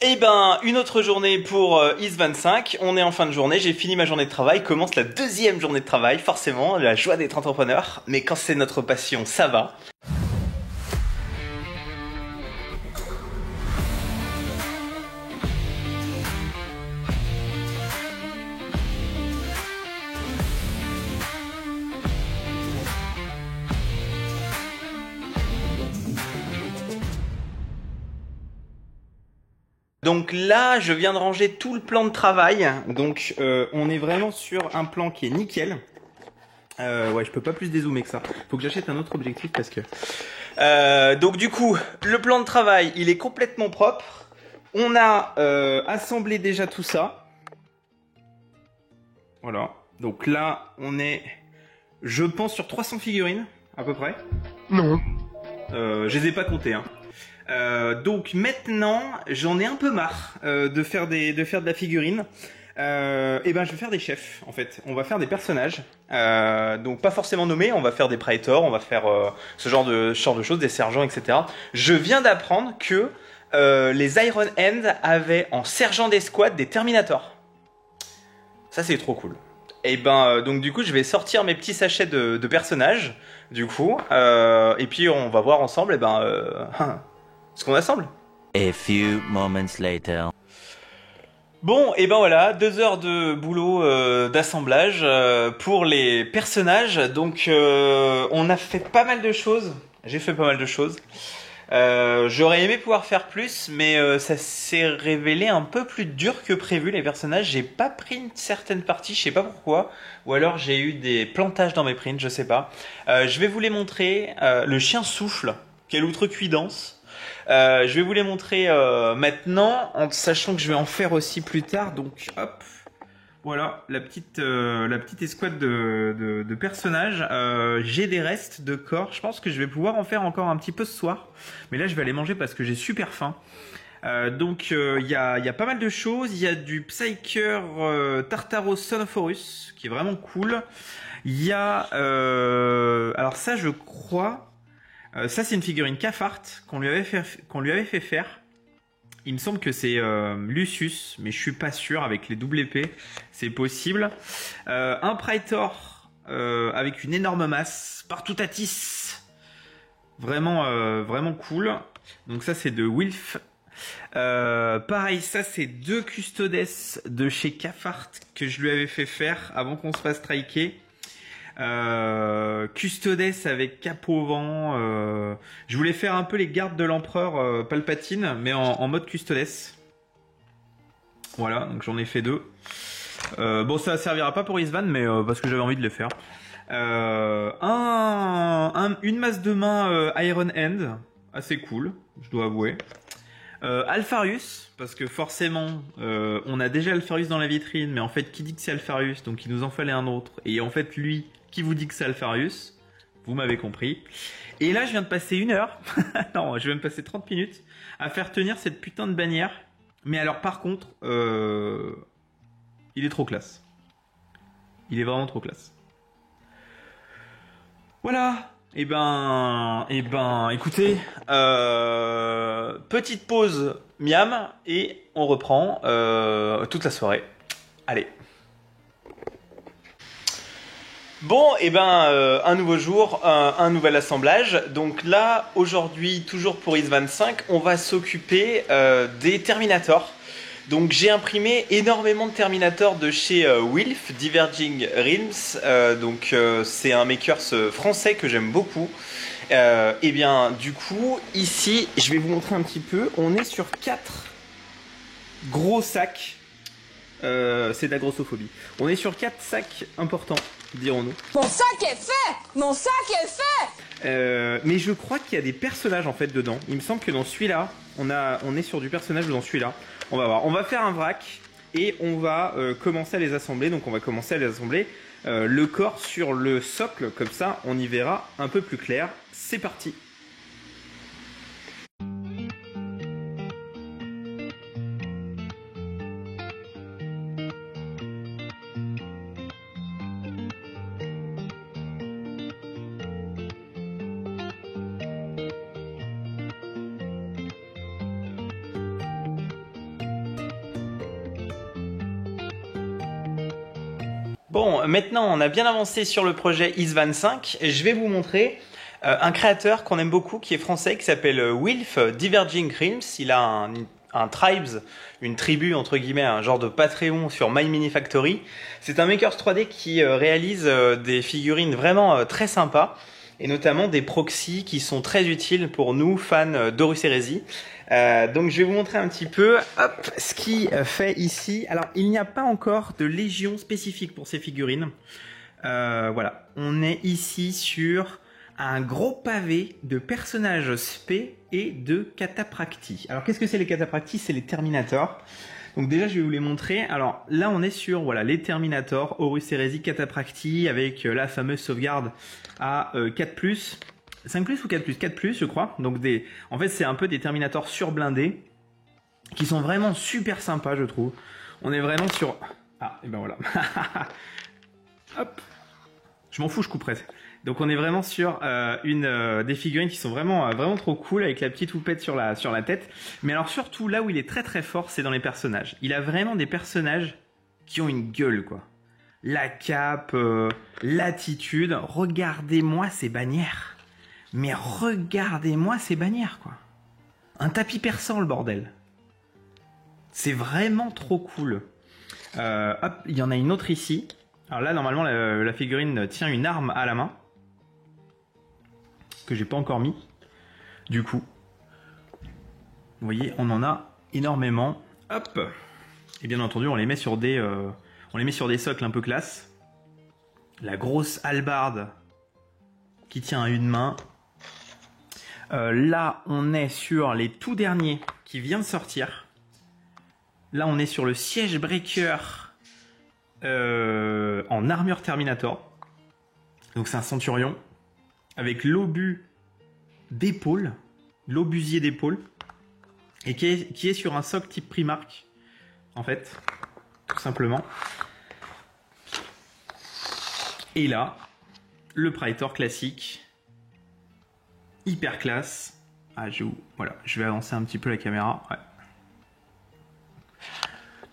Eh ben, une autre journée pour IS25. On est en fin de journée, j'ai fini ma journée de travail. Commence la deuxième journée de travail, forcément, la joie d'être entrepreneur. Mais quand c'est notre passion, ça va. Donc là, je viens de ranger tout le plan de travail. Donc on est vraiment sur un plan qui est nickel. Ouais, je peux pas plus dézoomer que ça. Faut que j'achète un autre objectif parce que... donc du coup, le plan de travail, il est complètement propre. On a assemblé déjà tout ça. Voilà. Donc là, on est, je pense, sur 300 figurines, à peu près. Non. Je les ai pas comptées, hein. Donc maintenant, j'en ai un peu marre de faire de la figurine. Et ben je vais faire des chefs en fait. On va faire des personnages. Donc pas forcément nommés. On va faire des praetors, on va faire ce genre de choses, des sergents, etc. Je viens d'apprendre que les Iron Hand avaient en sergent d'escouade des Terminators. Ça c'est trop cool. Et ben donc du coup je vais sortir mes petits sachets de personnages. Du coup, et puis on va voir ensemble. Et ben ce qu'on assemble. A few moments later. Bon, et ben voilà, 2 heures de boulot d'assemblage pour les personnages. Donc on a fait pas mal de choses. J'ai fait pas mal de choses. J'aurais aimé pouvoir faire plus, mais ça s'est révélé un peu plus dur que prévu les personnages. J'ai pas pris une certaine partie, je sais pas pourquoi. Ou alors j'ai eu des plantages dans mes prints, je sais pas. Je vais vous les montrer. Le chien souffle, quelle outrecuidance. Je vais vous les montrer maintenant, en sachant que je vais en faire aussi plus tard. Donc hop, voilà la petite escouade de personnages. J'ai des restes de corps. Je pense que je vais pouvoir en faire encore un petit peu ce soir. Mais là je vais aller manger parce que j'ai super faim. Donc il y a pas mal de choses. Il y a du Psyker Tartaros Sonophorus qui est vraiment cool. Il y a alors ça je crois. Ça c'est une figurine Cafart qu'on lui avait fait faire. Il me semble que c'est Lucius, mais je suis pas sûr. Avec les double épées, c'est possible. Un Praetor avec une énorme masse, Partutatis, vraiment cool. Donc ça c'est de Wilf. Pareil, ça c'est 2 Custodes de chez Cafart que je lui avais fait faire avant qu'on se fasse striker. Custodes avec cap au vent. Je voulais faire un peu les gardes de l'empereur Palpatine, mais en mode Custodes. Voilà, donc j'en ai fait 2. Bon, ça servira pas pour Isvan, mais parce que j'avais envie de les faire. Une masse de main Iron Hand, assez cool, je dois avouer. Alpharius, parce que forcément, on a déjà Alpharius dans la vitrine, mais en fait, qui dit que c'est Alpharius, donc il nous en fallait un autre. Et en fait, lui, qui vous dit que c'est Alpharius, vous m'avez compris. Et là, je viens de passer 1 heure, non, je vais me passer 30 minutes, à faire tenir cette putain de bannière. Mais alors, par contre, il est trop classe. Il est vraiment trop classe. Voilà. Écoutez, petite pause miam et on reprend toute la soirée. Allez. Bon, un nouveau jour, un nouvel assemblage. Donc là, aujourd'hui, toujours pour IS25, on va s'occuper des Terminators. Donc j'ai imprimé énormément de Terminators de chez Wilf, Diverging Realms. C'est un makers français que j'aime beaucoup. Et bien du coup, ici, je vais vous montrer un petit peu. On est sur 4 gros sacs. C'est de la grossophobie. On est sur 4 sacs importants, dirons-nous. Mon sac est fait! Mon sac est fait! Mais je crois qu'il y a des personnages en fait dedans. Il me semble que dans celui-là, on est sur du personnage dans celui-là. On va voir. On va faire un vrac et on va commencer à les assembler. Donc on va commencer à les assembler le corps sur le socle. Comme ça, on y verra un peu plus clair. C'est parti. Bon, maintenant on a bien avancé sur le projet IS-25. Je vais vous montrer un créateur qu'on aime beaucoup, qui est français, qui s'appelle Wilf Diverging Realms. Il a un Tribes, une tribu entre guillemets, un genre de Patreon sur My Mini Factory. C'est un Makers 3D qui réalise des figurines vraiment très sympas, et notamment des proxys qui sont très utiles pour nous fans d'Horus Heresy. Donc je vais vous montrer un petit peu ce qu'il fait ici. Alors il n'y a pas encore de légion spécifique pour ces figurines. Voilà, on est ici sur un gros pavé de personnages spé et de cataphractii. Alors qu'est-ce que c'est les cataphractii? C'est les Terminators. Donc déjà je vais vous les montrer. Alors là on est sur voilà, les Terminators, Horus Heresy, cataphractii, avec la fameuse sauvegarde à 4+. 5+ ou 4+? 4+, je crois. Donc en fait, c'est un peu des Terminators surblindés qui sont vraiment super sympas, je trouve. On est vraiment sur... Ah, et ben voilà. Hop. Je m'en fous, je couperai. Donc on est vraiment sur des figurines qui sont vraiment trop cool, avec la petite houppette sur la tête. Mais alors surtout, là où il est très très fort, c'est dans les personnages. Il a vraiment des personnages qui ont une gueule, quoi. La cape, l'attitude. Regardez-moi ces bannières. Mais regardez-moi ces bannières, quoi. Un tapis persan, le bordel. C'est vraiment trop cool. Hop, il y en a une autre ici. Alors là, normalement, la figurine tient une arme à la main. Que j'ai pas encore mis. Du coup. Vous voyez, on en a énormément. Hop. Et bien entendu, on les met sur des socles un peu classe. La grosse hallebarde qui tient à une main. Là, on est sur les tout derniers qui vient de sortir. Là, on est sur le siège breaker en armure Terminator. Donc, c'est un centurion avec l'obus d'épaule, l'obusier d'épaule, et qui est sur un socle type Primark, en fait, tout simplement. Et là, le Praetor classique. Hyper classe. Ah, voilà, je vais avancer un petit peu la caméra. Ouais.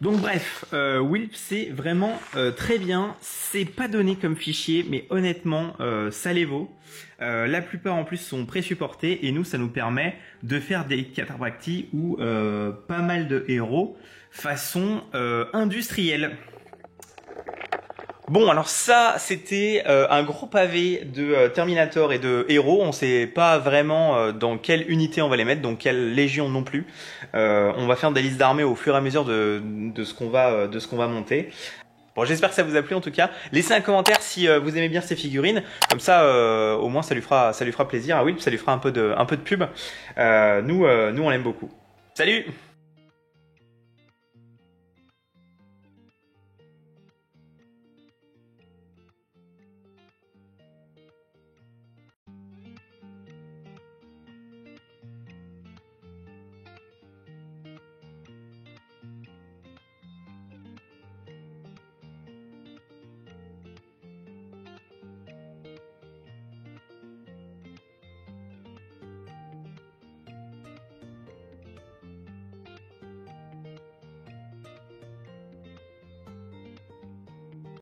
Donc bref, Wilf, c'est vraiment très bien. C'est pas donné comme fichier, mais honnêtement, ça les vaut. La plupart en plus sont pré-supportés, et nous, ça nous permet de faire des cataphractii ou pas mal de héros façon industrielle. Bon, alors ça, c'était un gros pavé de Terminator et de héros. On sait pas vraiment dans quelle unité on va les mettre, donc quelle légion non plus. On va faire des listes d'armées au fur et à mesure de ce qu'on va monter. Bon, j'espère que ça vous a plu en tout cas. Laissez un commentaire si vous aimez bien ces figurines. Comme ça, au moins, ça lui fera plaisir. Ah oui, ça lui fera un peu de pub. Nous, on l'aime beaucoup. Salut!